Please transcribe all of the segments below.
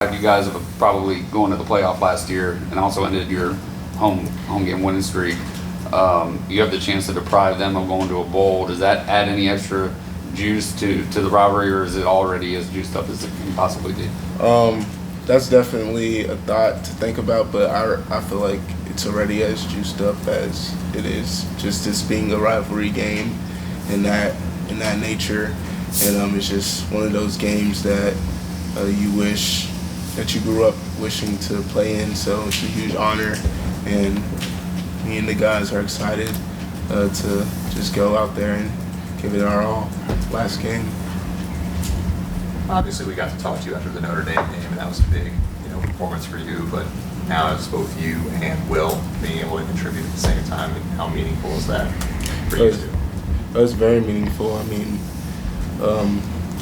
You guys have probably going to the playoff last year and also ended your home game winning streak. You have the chance to deprive them of going to a bowl. Does that add any extra juice to the rivalry, or is it already as juiced up as it can possibly be? That's definitely a thought to think about, but I feel like it's already as juiced up as it is. Just this being a rivalry game in that nature, and it's just one of those games that you wish that you grew up wishing to play in. So it's a huge honor, and me and the guys are excited to just go out there and give it our all last game. Obviously, we got to talk to you after the Notre Dame game, and that was a big, performance for you. But now it's both you and Will being able to contribute at the same time. And how meaningful is that for you two? It was very meaningful. I mean,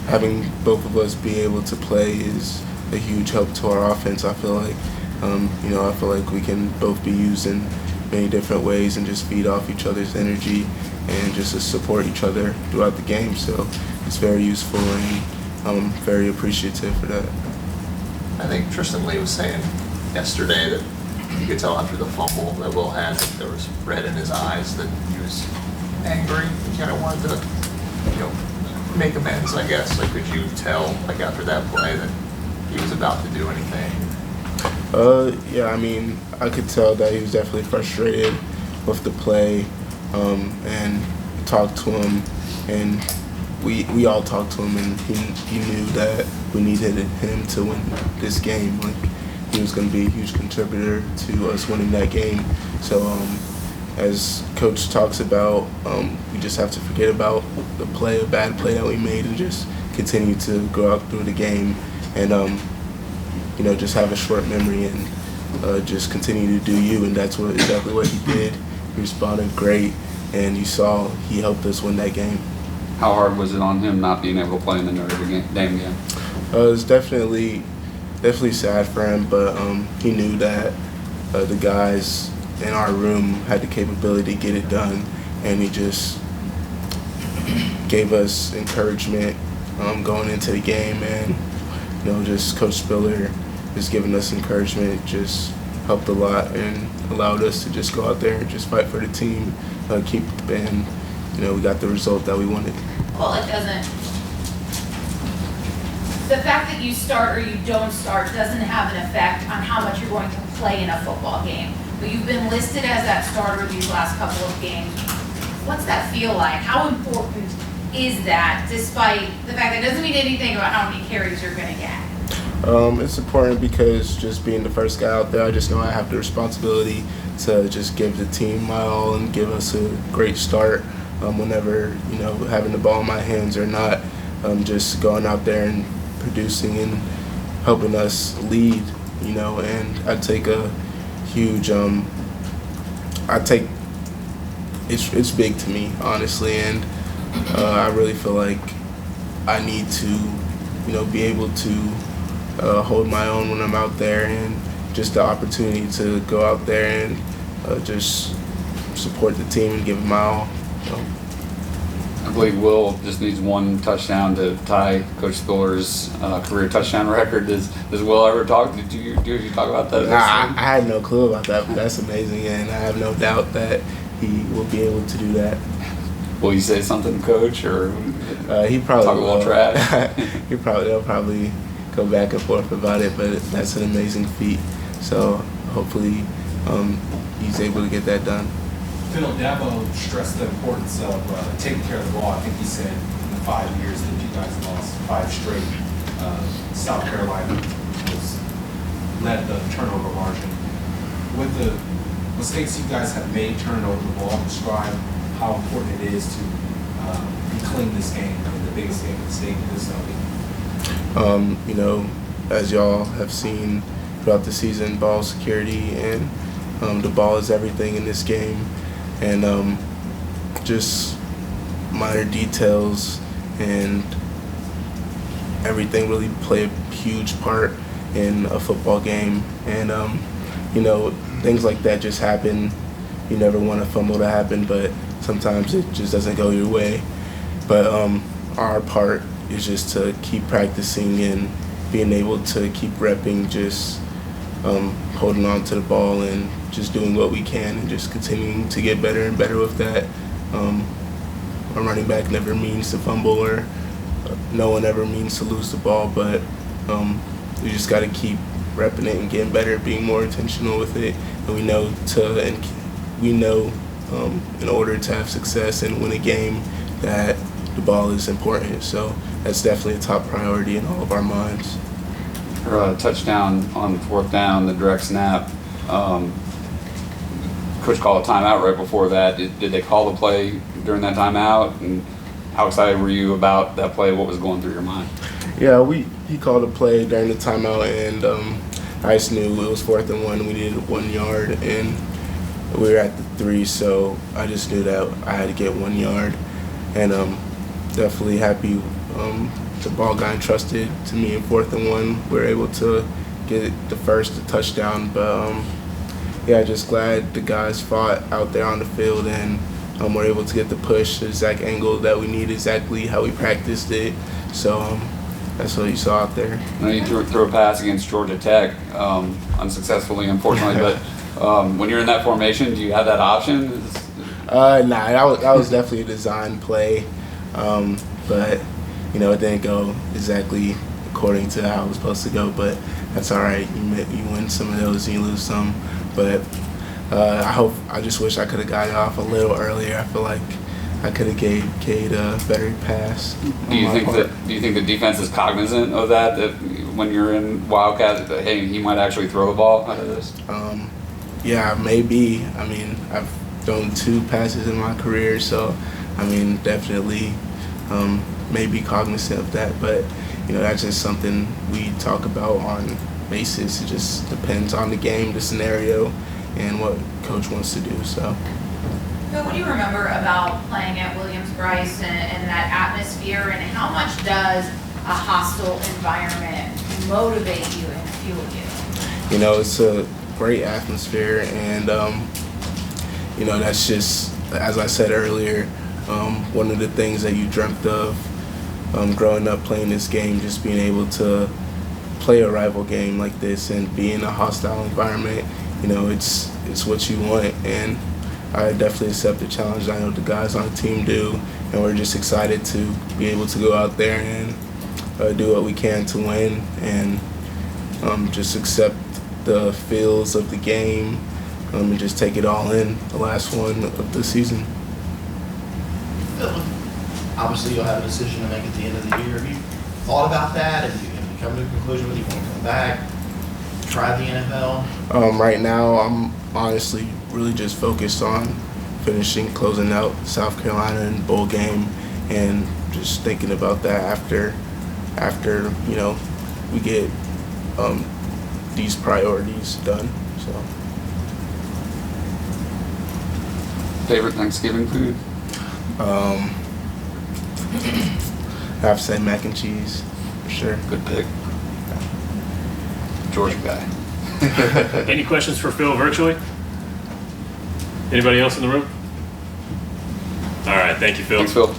having both of us be able to play is a huge help to our offense. I feel like, I feel like we can both be used in many different ways and just feed off each other's energy and just to support each other throughout the game. So it's very useful, and I'm very appreciative for that. I think Tristan Lee was saying yesterday that you could tell after the fumble that Will had that there was red in his eyes, that he was angry. He kind of wanted to, make amends, I guess. Like, could you tell, after that play, that he was about to do anything? Yeah, I mean, I could tell that he was definitely frustrated with the play, and talked to him, and we all talked to him, and he knew that we needed him to win this game. Like, he was going to be a huge contributor to us winning that game. So as Coach talks about, we just have to forget about the bad play that we made, and just continue to go out through the game and just have a short memory and just continue to do you. And that's exactly what he did. He responded great, and you saw he helped us win that game. How hard was it on him not being able to play in the Notre Dame game? It was definitely sad for him, but he knew that the guys in our room had the capability to get it done, and he just gave us encouragement going into the game, and just Coach Spiller just giving us encouragement just helped a lot and allowed us to just go out there and just fight for the team, we got the result that we wanted. Well, it doesn't. The fact that you start or you don't start doesn't have an effect on how much you're going to play in a football game. But you've been listed as that starter these last couple of games. What's that feel like? How important is that, despite the fact that it doesn't mean anything about how many carries you're going to get? It's important because just being the first guy out there, I just know I have the responsibility to just give the team my all and give us a great start. Whenever, having the ball in my hands or not, just going out there and producing and helping us lead, and I take a huge, it's big to me, honestly, and I really feel like I need to, be able to hold my own when I'm out there, and just the opportunity to go out there and just support the team and give it my all. I believe Will just needs one touchdown to tie Coach Spiller's career touchdown record. Does Will ever talk? Did you talk about that? I had no clue about that, but that's amazing, and I have no doubt that he will be able to do that. Will you say something to Coach, or he probably talk a little trash? They'll probably go back and forth about it, but that's an amazing feat. So hopefully he's able to get that done. Phil Dabo stressed the importance of taking care of the ball. I think he said in the 5 years that you guys lost 5 straight, South Carolina led the turnover margin. With the mistakes you guys have made turning over the ball, describe how important it is to reclaim this game in the biggest game of the state in this week. As y'all have seen throughout the season, ball security and the ball is everything in this game. And just minor details and everything really play a huge part in a football game. And, things like that just happen. You never want a fumble to happen, but sometimes it just doesn't go your way. But our part is just to keep practicing and being able to keep repping, just holding on to the ball and just doing what we can and just continuing to get better and better with that. A running back never means to fumble, or no one ever means to lose the ball, but we just got to keep repping it and getting better, being more intentional with it. And we know in order to have success and win a game that the ball is important. So that's definitely a top priority in all of our minds. For a touchdown on 4th down, the direct snap, Coach called a timeout right before that. Did they call the play during that timeout? And how excited were you about that play? What was going through your mind? Yeah, he called a play during the timeout, and I just knew it was 4th and 1. We needed 1 yard, and we were at the 3, so I just knew that I had to get 1 yard. And definitely happy the ball got entrusted to me in 4th and 1. We were able to get the first touchdown, but yeah, just glad the guys fought out there on the field and we're able to get the push, the exact angle that we need, exactly how we practiced it. So that's what you saw out there. I know you threw a pass against Georgia Tech, unsuccessfly, unfortunately, but when you're in that formation, do you have that option? Nah, that was definitely a design play, but it didn't go exactly according to how it was supposed to go. But that's all right. You win some of those, and you lose some. But I just wish I could have got it off a little earlier. I feel like I could have gave Cade a better pass. Do you think the defense is cognizant of that when you're in Wildcat, that hey, he might actually throw the ball out of this? Yeah, maybe. I mean, I've thrown 2 passes in my career, so definitely maybe cognizant of that. But that's just something we talk about on basis. It just depends on the game, the scenario, and what coach wants to do. So. Phil, what do you remember about playing at Williams-Brice and that atmosphere, and how much does a hostile environment motivate you and fuel you? It's a great atmosphere, and that's just, as I said earlier, one of the things that you dreamt of growing up playing this game, just being able to play a rival game like this and be in a hostile environment. It's what you want, and I definitely accept the challenge. I know the guys on the team do, and we're just excited to be able to go out there and do what we can to win, and just accept the feels of the game and just take it all in, the last one of the season. Obviously, you'll have a decision to make at the end of the year. Have you thought about that? Have you come to a conclusion whether you want to come back, try the NFL? Right now, I'm honestly really just focused on closing out South Carolina and bowl game, and just thinking about that after we get these priorities done. So. Favorite Thanksgiving food? I have to say mac and cheese, for sure. Good pick. Georgia guy. Any questions for Phil virtually? Anybody else in the room? All right, thank you, Phil. Thanks, Phil.